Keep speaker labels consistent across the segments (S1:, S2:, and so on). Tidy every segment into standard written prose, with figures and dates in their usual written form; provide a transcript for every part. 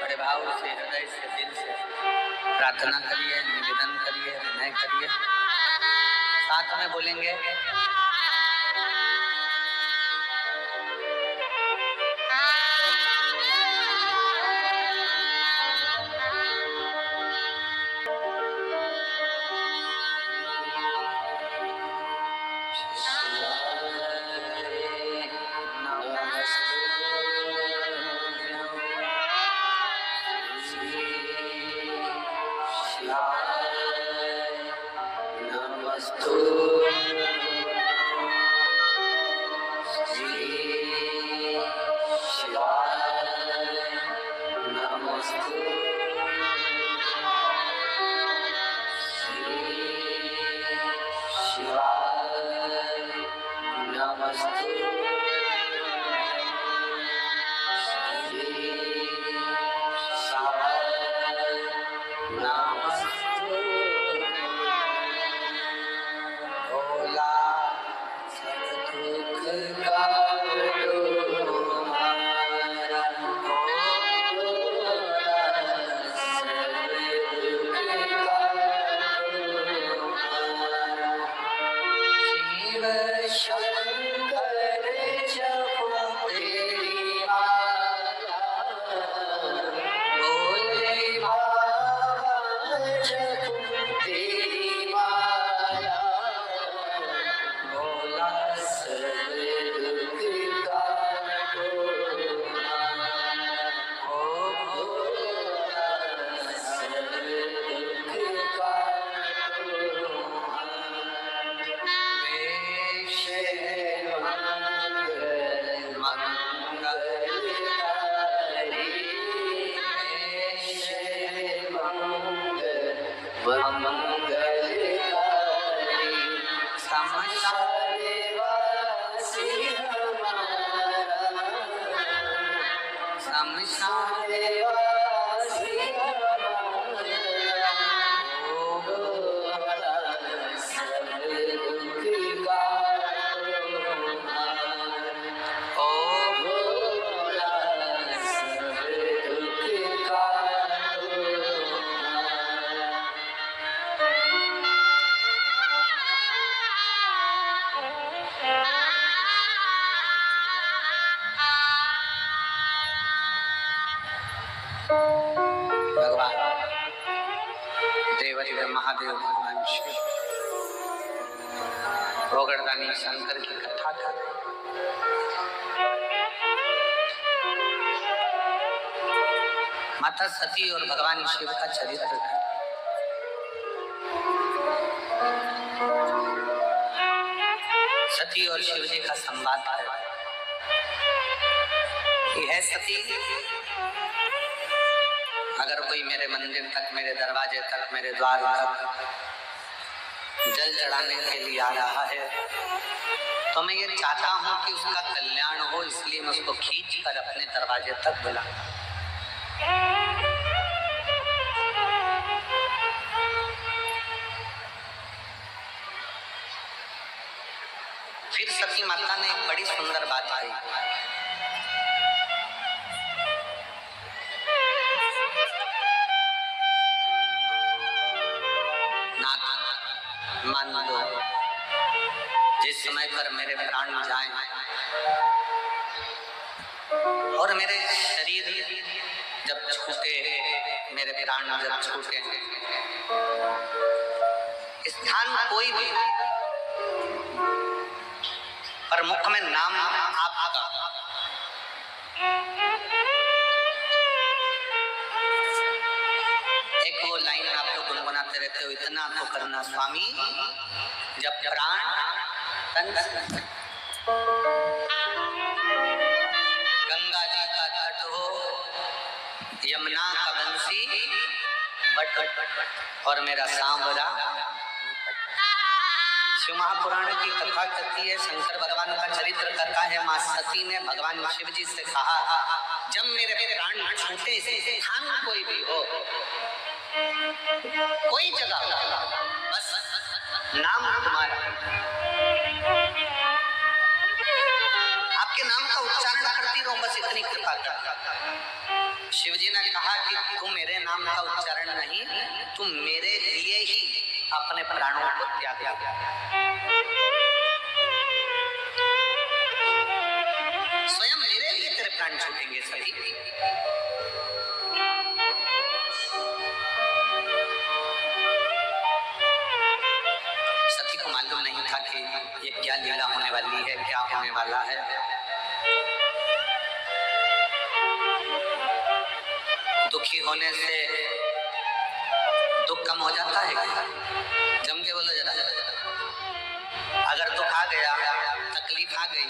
S1: बड़े भाव से, हृदय से, दिल से प्रार्थना करिए, निवेदन करिए, विनय करिए। साथ में बोलेंगे महादेव भगवान शिव रोगड़दानी शंकर की कथा कर माता सती और भगवान शिव का चरित्र है। सती और शिव जी का संवाद है। यह सती अगर कोई मेरे मंदिर तक, मेरे दरवाजे तक, मेरे द्वार तक जल चढ़ाने के लिए आ रहा है तो मैं ये चाहता हूं कि उसका कल्याण हो, इसलिए मैं उसको खींच कर अपने दरवाजे तक बुला। फिर सती माता ने एक बड़ी सुंदर बात कही। मान लो जिस समय पर मेरे प्राण जाएं और मेरे शरीर जब छूटे, मेरे प्राण जब छूटे, स्थान कोई भी पर मुख में नाम आपका, एक वो लाइन आप लोग गुनगुनाते रहते हो, इतना तो करना स्वामी जब प्राण तन। गंगा जी का तट हो, यमुना का बंसी बट और मेरा सांवरा। शिव महापुराण की कथा कहती है, शंकर भगवान का चरित्र कहता है, मां सती ने भगवान शिव जी से कहा, जब मेरे प्राण छूटे स्थान कोई भी हो, कोई जगह हो, बस नाम तुम्हारा, आपके नाम का उच्चारण करती रहूं, बस इतनी कृपा कर। शिव जी ने कहा कि तू मेरे नाम का उच्चारण नहीं, तू मेरे लिए ही अपने प्राणों को त्याग दिया। स्वयं मेरे लिए तेरे प्राण छूटेंगे सभी। सती को मालूम नहीं था कि ये क्या लीला होने वाली है, क्या होने वाला है। दुखी होने से दुख कम हो जाता है क्या? जम के बोलो जरा। अगर दुख आ गया, तकलीफ आ गई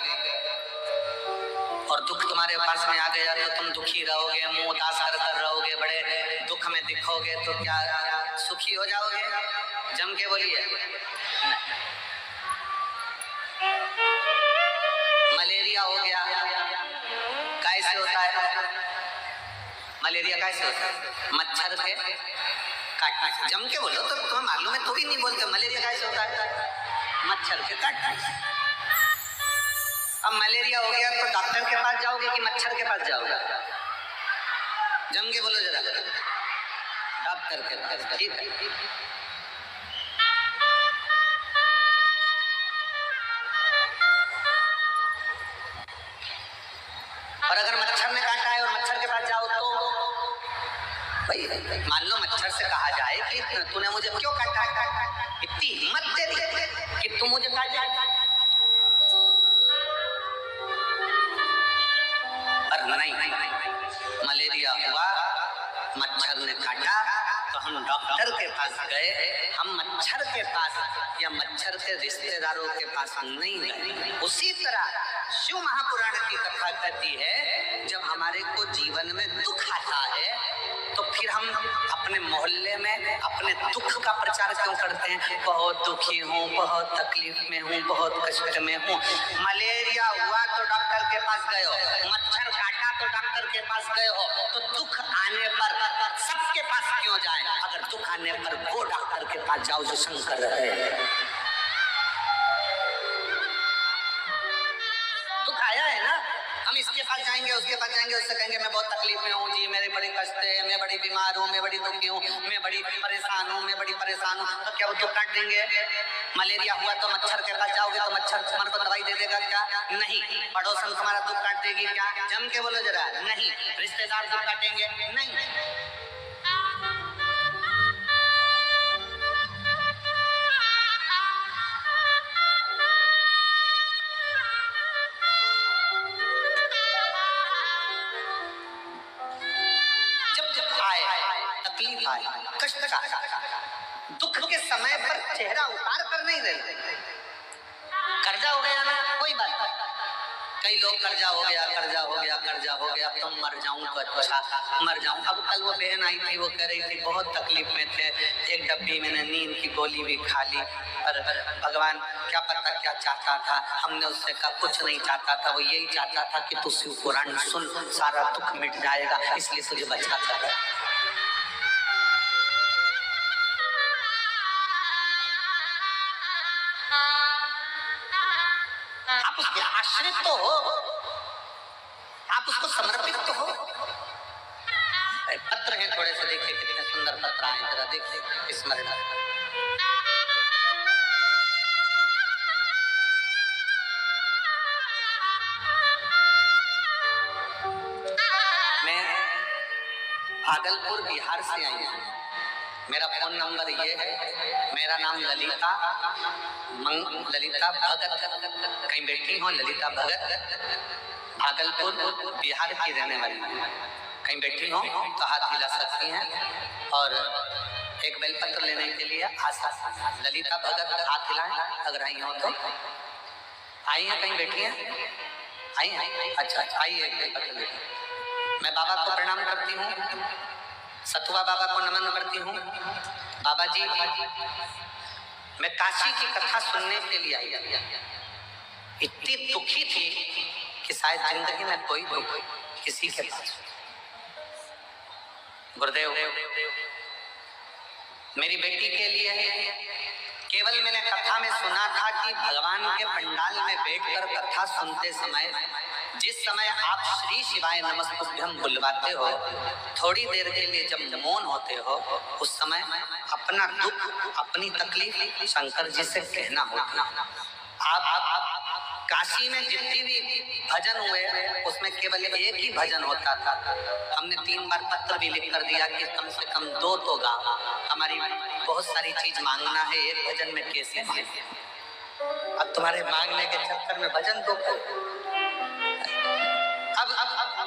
S1: और दुख तुम्हारे पास में आ गया तो तुम दुखी रहोगे, मुंह उदास कर रहोगे, बड़े दुख में दिखोगे, तो क्या सुखी हो जाओगे? जम के बोलिए। मलेरिया हो गया, कैसे होता है? मलेरिया कैसे होता है? मच्छर के काटने से। जम के बोलो, तो तुम्हें मालूम है तो भी नहीं बोलते। मलेरिया कैसे होता है? मच्छर के काटने से। अब मलेरिया हो गया तो डॉक्टर के पास जाओगे कि मच्छर के पास जाओगे? जम के बोलो जरा। डॉक्टर के पास, ठीक है। और अगर मच्छर ने काटा है और मच्छर के पास जाओ तो भाई मान लो मच्छर से कहा जाए कि तूने मुझे क्यों काटा, इतनी हिम्मत तेरी कि तू मुझे काटा। पर नहीं, मलेरिया हुआ, मच्छर ने काटा तो हम डॉक्टर के पास गए, हम मच्छर के पास या मच्छर के रिश्तेदारों के पास नहीं गए। उसी तरह शिव महापुराण की कथा कहती है, जब हमारे को जीवन में दुख आता है तो फिर हम अपने मोहल्ले में अपने दुख का प्रचार क्यों करते हैं? बहुत दुखी हूँ, बहुत तकलीफ में हूँ, बहुत कष्ट में हूँ। मलेरिया हुआ तो डॉक्टर के पास गए हो, मच्छर काटा तो डॉक्टर के पास गए हो, तो दुख आने पर सबके पास क्यों जाए? अगर दुख आने पर वो डॉक्टर के पास जाओ जो शंकर है। दुख आया है ना, हम इसके पास जाएंगे, उसके पास जाएंगे, उससे कहेंगे मैं बहुत तकलीफ में हूँ जी, मेरे बड़े कष्ट है, मैं बड़ी बीमार हूँ, मैं बड़ी दुखी हूँ, मैं बड़ी परेशान हूँ, मैं बड़ी परेशान हूँ। तो क्या वो दुख काट देंगे? मलेरिया हुआ तो मच्छर के पास जाओगे तो मच्छर तुम्हारे को दवाई दे देगा क्या? नहीं। पड़ोसन तुम्हारा दुख काट देगी क्या? जम के बोलो जरा। नहीं। रिश्तेदार दुख काटेंगे? नहीं। तकलीफ आए, कष्ट का, दुख के समय पर चेहरा उतार कर नहीं रहे। कर्जा हो गया ना, कोई बात नहीं। कई लोग कर्जा हो गया, कर्जा हो गया, कर्जा हो गया, तो मर जाऊं तो अच्छा, मर जाऊं। अब कल वो बहन आई थी, वो कह रही थी बहुत तकलीफ में थे, एक डब्बी मैंने नींद की गोली भी खा ली, पर भगवान क्या पता क्या चाहता था। हमने उससे कहा कुछ नहीं चाहता था, वो यही चाहता था कि तू शिव पुराण सुन, सारा दुख मिट जाएगा, इसलिए तुझे बचाता था। आप उसके आश्रित तो हो, आप उसको समर्पित तो हो। पत्र हैं थोड़े से, देखिए कितने सुंदर पत्र आए, जरा देखिए स्मरण। मैं भागलपुर बिहार से आई हूँ, मेरा फोन नंबर ये है, मेरा नाम ललिता भगत, कहीं बैठी हो ललिता भगत, भागलपुर बिहार की रहने वाली, कहीं बैठी हो तो हाथ हिला सकती हैं और एक बेलपत्र लेने के लिए आ सकती हैं। ललिता भगत हाथ हिलाएं अगर आई हो तो। आई हैं, कहीं बैठी हैं? आई हैं? अच्छा अच्छा, आइए एक बेलपत्र लेकर। मैं बाबा को प्रणाम करती हूँ, सतुआ बाबा को नमन करती हूँ। बाबा जी, मैं काशी की कथा सुनने के लिए आई थी, इतनी दुखी थी कि शायद जिंदगी में कोई दुख किसी के पास। गुरुदेव, मेरी बेटी के लिए केवल मैंने कथा में सुना था कि भगवान के पंडाल में बैठकर कथा सुनते समय जिस समय आप श्री शिवाय नमस्तुभ्यम बुलवाते हो, थोड़ी देर के लिए जब मौन होते हो, उस समय अपना दुख, अपनी तकलीफ शंकर जी से कहना होता। आप काशी में जितनी भी भजन हुए उसमें केवल एक ही भजन होता था। हमने 3 बार पत्र भी लिख कर दिया कि कम से कम 2 तो गा, हमारी बहुत सारी चीज मांगना है, एक भजन में कैसे मांगे। अब तुम्हारे मांगने के चक्कर में भजन तो अब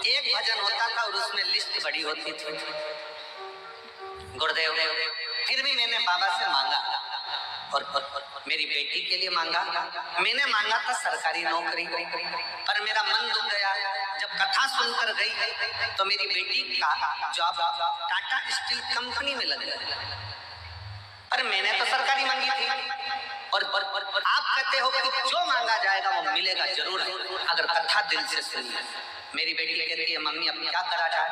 S1: एक भजन होता था और उसमें लिस्ट बड़ी होती थी। गुरुदेव, फिर भी मैंने बाबा से मांगा और मेरी बेटी के लिए मांगा। मैंने मांगा था सरकारी नौकरी, पर मेरा मन दुख गया जब कथा सुनकर गई तो मेरी बेटी का जॉब टाटा स्टील कंपनी में लग गया। पर मैंने तो सरकारी मांगी थी और आप कहते हो कि जो मांगा जाएगा वो मिलेगा जरूर अगर कथा दिल से सुनिए। मेरी बेटी कहती है मम्मी अब क्या करा जाए।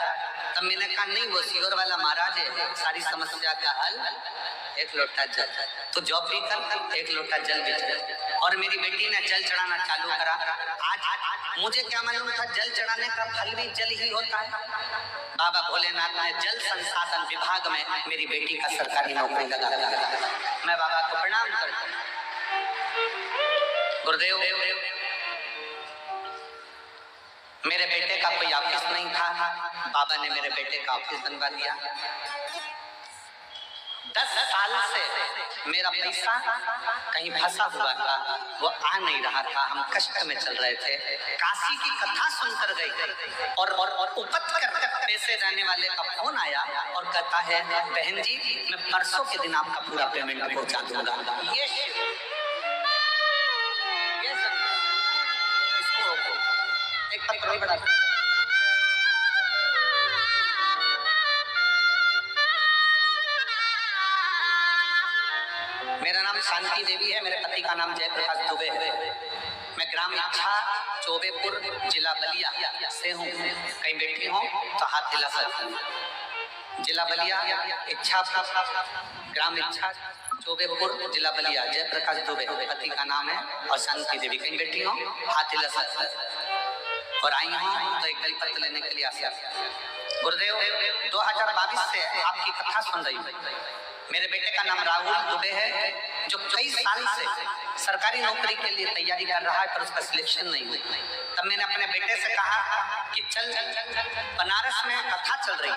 S1: तब मैंने कहा नहीं, वो सीहोर वाला महाराज है, सारी समस्या का हल 1 लोटा जल, तो जॉब भी कर 1 लोटा जल भी चल। और मेरी बेटी ने जल चढ़ाना चालू करा। आज मुझे क्या मालूम था जल चढ़ाने का फल भी जल ही होता है। बाबा भोलेनाथ ने जल संसाधन विभाग में मेरी बेटी का सरकारी नौकरी लगा दिया। मैं बाबा को प्रणाम करता हूँ। गुरुदेव, मेरे बेटे का कोई ऑफिस नहीं था, बाबा ने मेरे बेटे का ऑफिस बनवा दिया। 10 साल से मेरा पैसा कहीं फंसा हुआ था, वो आ नहीं रहा था, हम कष्ट में चल रहे थे। काशी की कथा सुनकर गई और उपत कर पैसे देने वाले का फोन आया और कहता है बहन जी मैं परसों के दिन आपका पूरा पेमेंट पहुंचा दूंगा। ये एक पत्र नहीं बना। मेरा नाम शांति देवी है, मेरे पति का नाम जयप्रकाश दुबे है। मैं ग्राम इच्छा चौबेपुर जिला बलिया से हूँ। कहीं बैठी हूँ तो हाथ हिला सकती हूँ। जिला बलिया इच्छा, ग्राम इच्छा चौबेपुर जिला बलिया, जयप्रकाश दुबे पति का नाम है और शांति देवी। कहीं बैठी हूँ हाथ हिला सकती हूँ और आई हूँ तो एक बेलपत्र लेने के लिए आया। गुरुदेव 2022 से आपकी कथा सुन रही हूँ। मेरे बेटे का नाम राहुल दुबे है जो कई साल से सरकारी नौकरी के लिए तैयारी कर रहा है पर उसका सिलेक्शन नहीं हुई। तब मैंने अपने बेटे से कहा कि चल बनारस में कथा चल रही है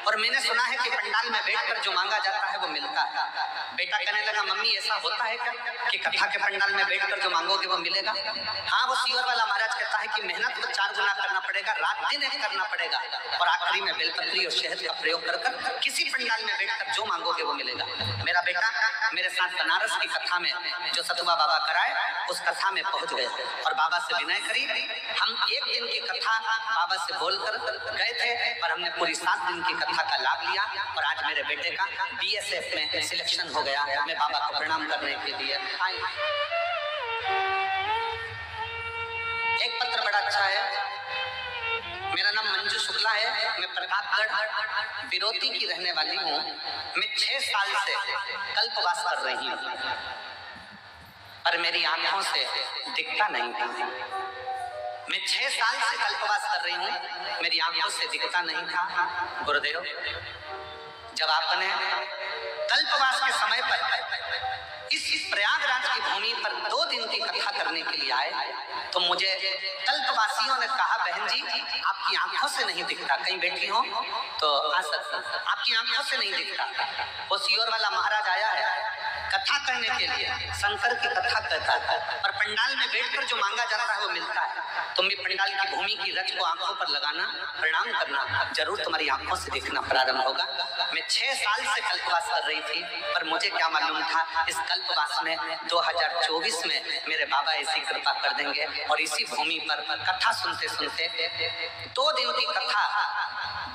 S1: और मैंने सुना है कि पंडाल में बैठकर जो मांगा जाता है वो मिलता है। बेटा कहने लगा मम्मी ऐसा होता है क्या कि कथा के पंडाल में बैठकर जो मांगोगे वो मिलेगा? हाँ, वो सीहोर वाला महाराज कहता है कि मेहनत तो 4 गुना करना पड़ेगा, रात दिन एक करना पड़ेगा और आखिरी में बेलपत्री और शहद का प्रयोग कर किसी पंडाल में बैठकर जो मांगोगे वो मिलेगा। मेरा बेटा मेरे साथ बनारस की कथा में जो सतुआ बाबा कराए उस कथा में पहुंच गए और बाबा से विनय करी। हम 1 दिन की कथा बाबा से बोलकर गए थे पर हमने पूरी 7 दिन की कथा का लाभ लिया और आज मेरे बेटे का BSF में सिलेक्शन हो गया। मैं बाबा को प्रणाम करने के लिए आई। एक पत्र बड़ा अच्छा है। मेरा नाम मंजू शुक्ला है, मैं प्रतापगढ़ विरोधी की रहने वाली हूँ। मैं 6 साल से कल्पवास कर रही हूँ पर मेरी आंखों से दिखता नहीं था। मैं 6 साल से कल्पवास कर रही हूँ, मेरी आंखों से दिखता नहीं था। गुरुदेव, जब आपने कल्पवास के समय पर इस प्रयागराज की भूमि पर 2 दिन की कथा करने के लिए आए तो मुझे कल्पवासियों ने कहा बहन जी आपकी आंखों से नहीं दिखता, कहीं बैठी हो तो आ सकता, आपकी आंखों से नहीं दिखता। वो सीहोर वाला महाराज आया है कथा करने के लिए, शंकर की कथा कहता है और पंडाल में बैठकर जो मांगा जाता है वो मिलता है। तुम भी पंडाल की भूमि की रच को आंखों पर लगाना, प्रणाम करना, जरूर तुम्हारी आंखों से दिखना प्रारंभ होगा। मैं 6 साल से कल्पवास कर रही थी पर मुझे क्या मालूम था इस कल्पवास में 2024 में मेरे बाबा ऐसी कृपा कर देंगे और इसी भूमि पर कथा सुनते सुनते 2 दिन की कथा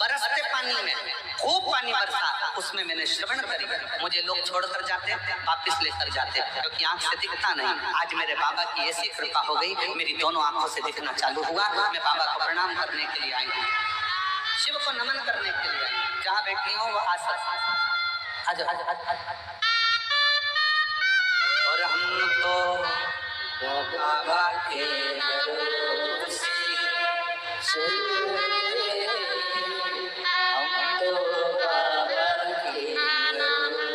S1: बरसते पानी में खूब पानी बरसा, उसमें मैंने श्रवण करी। मुझे लोग छोड़कर जाते वापिस लेकर जाते क्योंकि आंख से दिखता नहीं। आज मेरे बाबा की ऐसी कृपा हो गई, मेरी दोनों आंखों से दिखना चालू हुआ। मैं बाबा को प्रणाम करने के लिए आई हूँ, शिव को नमन करने के लिए आई हूँ। जहाँ बैठी हूँ वो आज और हम तो बाबा के
S2: चल